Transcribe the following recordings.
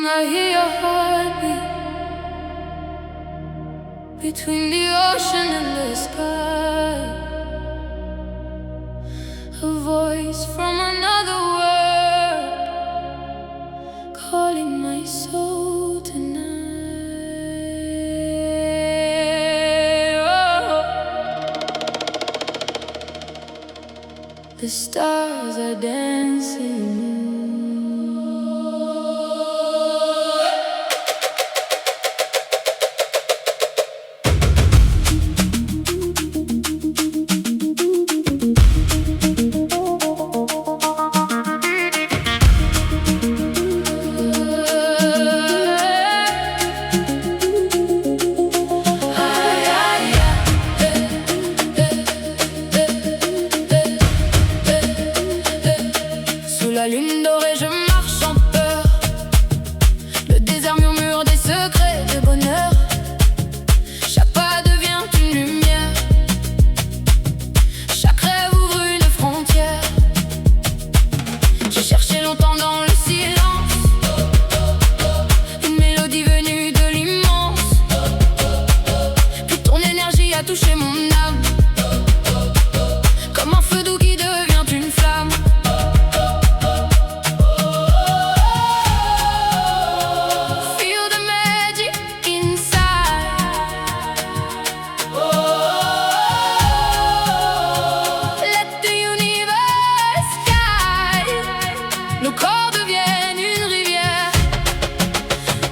I hear your heartbeat between the ocean and the sky. A voice from another world calling my soul tonight. Oh. The stars are dancing. La lune dorée, je marche en peur. Le désert murmure des secrets de bonheur. Chaque pas devient une lumière. Chaque rêve ouvre une frontière. J'ai cherché longtemps dans le silence une mélodie venue de l'immense. Puis ton énergie a touché mon âme, comme un feu doux qui devient une flamme. Nos corps deviennent une rivière.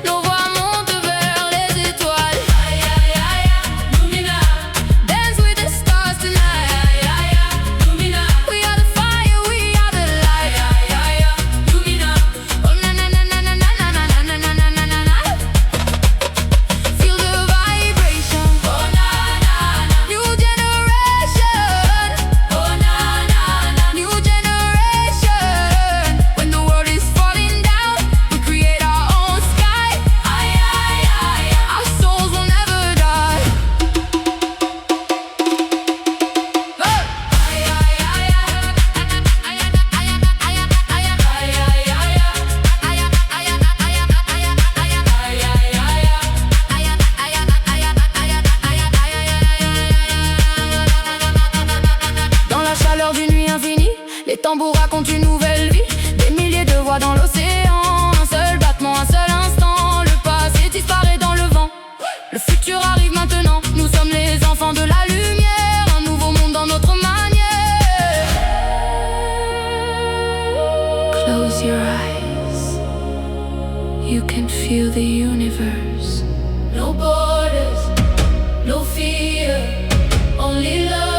Nos voix montent vers les étoiles. LUMINA, dance with the stars tonight. LUMINA, we are the fire, we are the light. LUMINA, oh na na na na na na na na na na na na. Feel the vibration. Oh na na na. New generation. Oh na na na. New generation. When the world is falling down, we create our own sky. Our souls will never die. Dans la chaleur d'une nuit infinie, les tambours racontent une nouvelle vie. Des milliers de voix dans l'océan, un seul battement, un seul instant. Le passé disparaît dans le vent, le futur arrive maintenant. Nous sommes les enfants de la lumière, un nouveau monde dans notre manière. Close your eyes, you can feel the universe. No borders, no fear, only love.